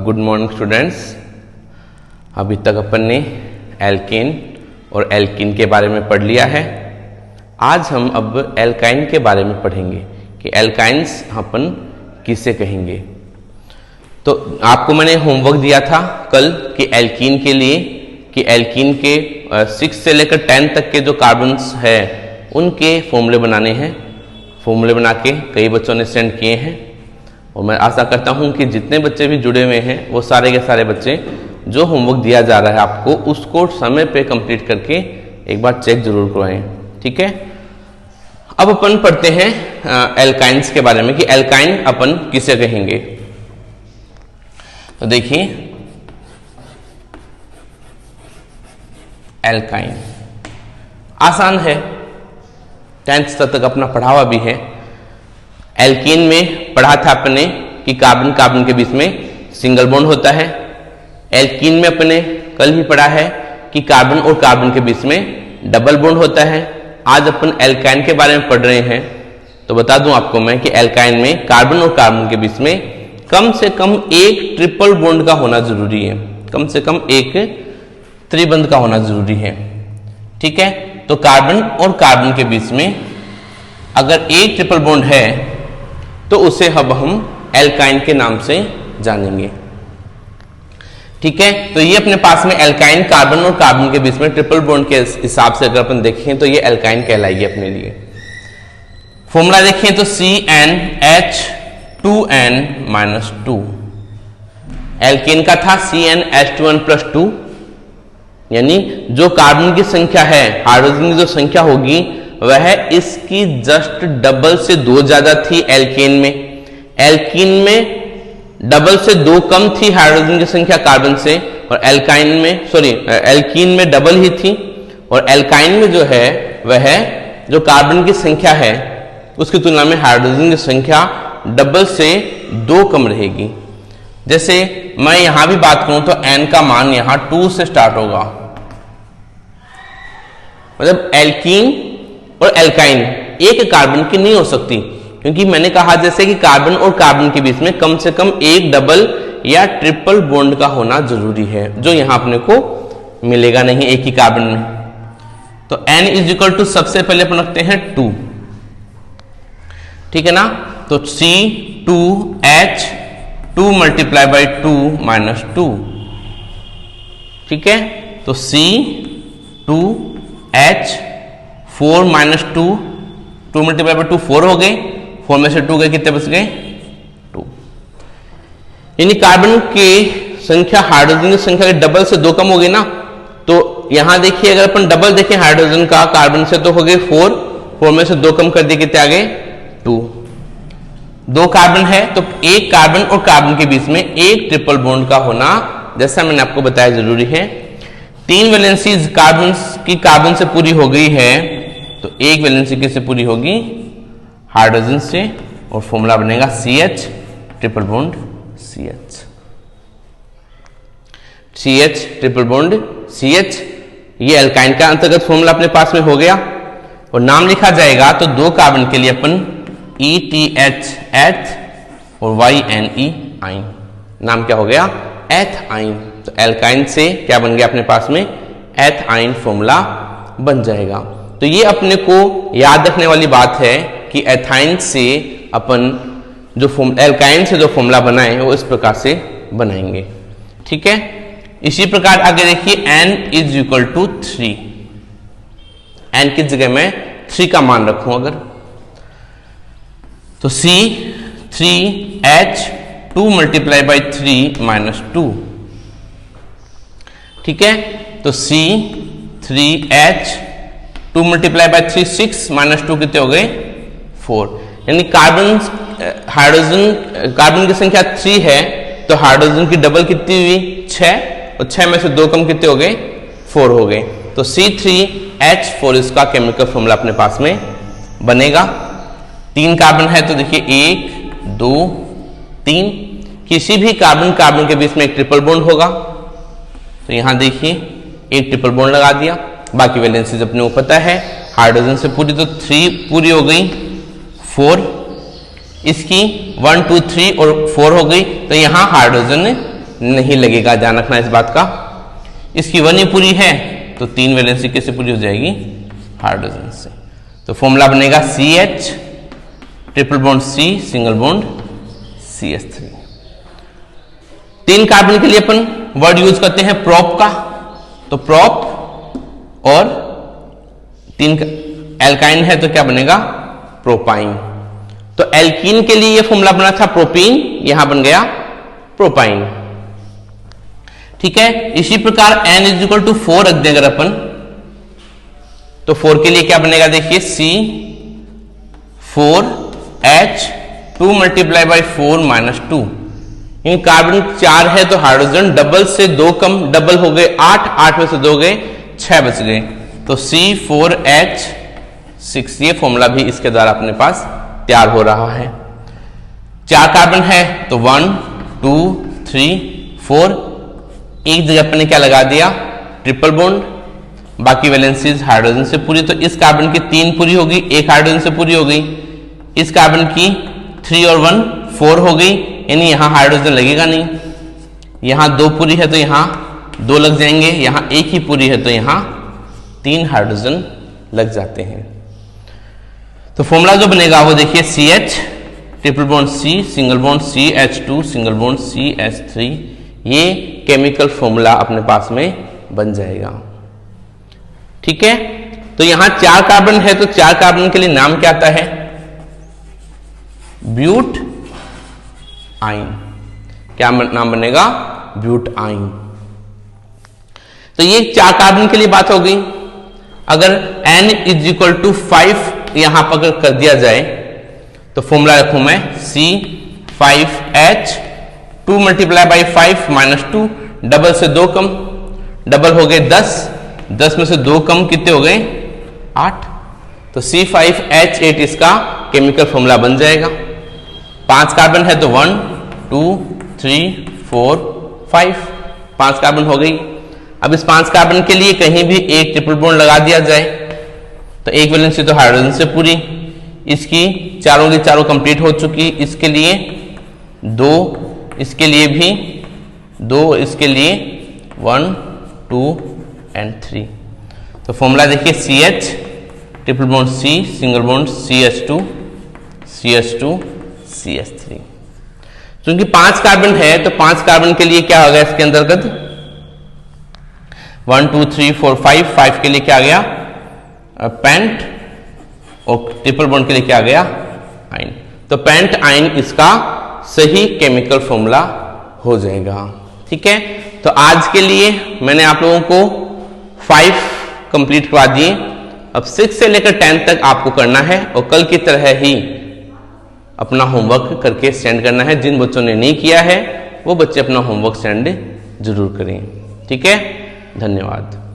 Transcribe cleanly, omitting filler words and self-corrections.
Good morning students. अभी तक अपन ने एल्केन और एल्कीन के बारे में पढ़ लिया है। आज हम अब एल्काइन के बारे में पढ़ेंगे कि एल्काइंस अपन किसे कहेंगे। तो आपको मैंने होमवर्क दिया था कल कि एल्कीन के लिए कि एल्कीन के 6 से लेकर 10 तक के जो कार्बन्स है उनके फॉर्मूले बनाने हैं। फॉर्मूले बना के कई बच्चों ने सेंड किए हैं और मैं आशा करता हूं कि जितने बच्चे भी जुड़े हुए हैं वो सारे के सारे बच्चे जो होमवर्क दिया जा रहा है आपको उसको समय पे कंप्लीट करके एक बार चेक जरूर करवाएं। ठीक है, अब अपन पढ़ते हैं एल्काइंस के बारे में कि एल्काइन अपन किसे कहेंगे। तो देखिए एल्काइन आसान है, 10th तक अपना पढ़ा हुआ भी है। एल्कीन में पढ़ा था अपने कि कार्बन कार्बन के बीच में सिंगल बॉन्ड होता है। एल्कीन में अपने कल भी पढ़ा है कि कार्बन और कार्बन के बीच में डबल बॉन्ड होता है। आज अपन एल्काइन के बारे में पढ़ रहे हैं तो बता दूं आपको मैं कि एल्काइन में कार्बन और कार्बन के बीच में कम से कम एक ट्रिपल बॉन्ड का होना जरूरी है, कम से कम एक त्रिबंध का होना जरूरी है। ठीक है, तो कार्बन और कार्बन के बीच में अगर एक ट्रिपल बॉन्ड है तो उसे अब हम एल्काइन के नाम से जानेंगे। ठीक है, तो ये अपने पास में एल्काइन कार्बन और कार्बन के बीच में ट्रिपल बॉन्ड के हिसाब से अगर अपन देखें तो ये एल्काइन कहलाएगी अपने लिए। फॉर्मूला देखें तो CnH2n-2 एल्कीन का था CnH2n+2, यानी जो कार्बन की संख्या है, हाइड्रोजन की जो संख्या होगी वह इसकी जस्ट डबल से 2 ज्यादा थी एल्केन में। एल्कीन में डबल से 2 कम थी हाइड्रोजन की संख्या कार्बन से, और एल्कीन में डबल ही थी, और एल्काइन में जो है वह जो कार्बन की संख्या है उसकी तुलना में हाइड्रोजन की संख्या डबल से 2 कम रहेगी। जैसे मैं यहां भी बात करूं तो n का मान यहां 2 से स्टार्ट होगा, मतलब एल्कीन और एल्काइन एक कार्बन की नहीं हो सकती, क्योंकि मैंने कहा जैसे कि कार्बन और कार्बन के बीच में कम से कम एक डबल या ट्रिपल बॉन्ड का होना जरूरी है, जो यहां अपने को मिलेगा नहीं एक ही कार्बन में। तो n = सबसे पहले अपन रखते हैं 2। ठीक है ना, तो C2H2 × 2 -2। ठीक है, तो C2H4 - 2 2 × 2 4 हो गए, 4 में से 2 गए, कितने बच गए 2। यानी कार्बन की संख्या हाइड्रोजन की संख्या के डबल से 2 कम हो गई ना। तो यहां देखिए अगर अपन डबल देखें हाइड्रोजन का कार्बन से तो हो गए 4 में से 2 कम कर दिए, कितने आ गए 2। 2 कार्बन है तो एक कार्बन और कार्बन के बीच में एक ट्रिपल बॉन्ड का होना, जैसा मैंने आपको बताया, जरूरी है। 3 वैलेंसी कार्बन से पूरी हो गई है तो एक वैलेंसी किससे पूरी होगी, हाइड्रोजन से, और फॉर्मूला बनेगा CH ट्रिपल बॉन्ड CH। ये एल्काइन का अंतर्गत फॉर्मूला अपने पास में हो गया, और नाम लिखा जाएगा तो 2 कार्बन के लिए अपन ETH एथ और YNE आइन, नाम क्या हो गया एथाइन। तो एल्काइन से क्या बन गया अपने पास में एथाइन फॉर्मूला बन जाएगा। तो ये अपने को याद रखने वाली बात है कि एथाइन से अपन जो एल्काइन से जो फॉर्मूला बनाए वो इस प्रकार से बनाएंगे। ठीक है, इसी प्रकार आगे देखिए n = 3। n की जगह में 3 का मान रखूं अगर, तो C3H2 × 3 - 2। ठीक है, तो C3H2 × 3 6 - 2 कितने हो गए 4। यानी कार्बन की संख्या 3 है तो हाइड्रोजन की डबल कितनी हुई 6, और 6 में से 2 कम कितने हो गए 4 हो गए। तो C3H4 इसका केमिकल फॉर्मूला अपने पास में बनेगा। 3 कार्बन है तो देखिए 1 2 3, किसी भी कार्बन कार्बन के बीच में एक ट्रिपल बॉन्ड होगा, तो यहां देखिए एक ट्रिपल बॉन्ड लगा दिया। बाकी वैलेंसीज अपने को पता है, हाइड्रोजन से पूरी तो 3 पूरी हो गई, 4 इसकी 1 2 3 और 4 हो गई, तो यहां हाइड्रोजन नहीं लगेगा, ध्यान रखना इस बात का। इसकी 1 ही पूरी है तो 3 वैलेंसी कैसे पूरी हो जाएगी? हाइड्रोजन से। तो फॉर्मूला बनेगा CH triple bond C single bond CH3। 3 carbon के लिए अपन वर्ड यूज करते हैं प्रोप का, तो प्रोप, और 3 एल्काइन है तो क्या बनेगा? प्रोपाइन। तो एल्कीन के लिए ये फॉर्मूला बना था प्रोपीन, यहां बन गया प्रोपाइन। ठीक है, इसी प्रकार N = 4 रख दें अगर अपन, तो 4 के लिए क्या बनेगा? देखिए C4H2 × 4 - 2। इन कार्बन 4 है तो हाइड्रोजन डबल से 2 कम, डबल हो गए 8, 8 में से 2 गए 6 बच गए, तो C4H6। ये फॉर्मूला भी इसके द्वारा अपने पास तैयार हो रहा है। 4 कार्बन है तो 1 2 3 4, एक जगह अपने क्या लगा दिया? ट्रिपल बॉन्ड, बाकी वैलेंसीज हाइड्रोजन से पूरी। तो इस कार्बन की 3 पूरी होगी, 1 हाइड्रोजन से पूरी हो गई। इस कार्बन की 3 और 1 4 हो गई, यानी यहां हाइड्रोजन लगेगा नहीं। यहां 2 पूरी है तो यहां 2 लग जाएंगे, यहां 1 ही पूरी है तो यहां 3 हाइड्रोजन लग जाते हैं। तो फॉर्मूला जो बनेगा वो देखिए CH triple bond C single bond CH2 single bond CH3। ये केमिकल फॉर्मूला अपने पास में बन जाएगा। ठीक है, तो यहां 4 कार्बन है तो 4 कार्बन के लिए नाम क्या आता है? ब्यूट आइन। क्या नाम बनेगा? ब्यूट आइन। तो ये 4 कार्बन के लिए बात हो गई। अगर N = 5 यहां पर कर दिया जाए तो फॉर्मूला रखूं मैं C5H2 × 5 - 2, डबल से 2 कम, डबल हो गए 10, 10 में से 2 कम कितने हो गए? 8, तो C5H8 इसका केमिकल फॉर्मूला बन जाएगा। 5 कार्बन है तो 1 2 3 4 5, 5 कार्बन हो गई। अब इस 5 कार्बन के लिए कहीं भी एक ट्रिपल बॉन्ड लगा दिया जाए तो एक वैलेंसी तो हाइड्रोजन से पूरी, इसकी चारों की चारों कंप्लीट हो चुकी। इसके लिए 2, इसके लिए भी 2, इसके लिए 1 2 और 3। तो फॉर्मूला देखिए CH triple bond C single bond CH2 CH3। क्योंकि 5 कार्बन है तो 5 कार्बन के लिए क्या होगा इसके अंतर्गत? 1 2 3 4 5 के लिए क्या आ गया? पेंट, और ट्रिपल बॉन्ड के लिए क्या आ गया? आइन। तो पेंट आइन इसका सही केमिकल फॉर्मूला हो जाएगा। ठीक है, तो आज के लिए मैंने आप लोगों को 5 कंप्लीट करवा दिए। अब 6 से लेकर 10 तक आपको करना है, और कल की तरह ही अपना होमवर्क करके सेंड करना है। जिन बच्चों ने नहीं किया है वो बच्चे अपना होमवर्क सेंड जरूर करें। ठीक है, धन्यवाद।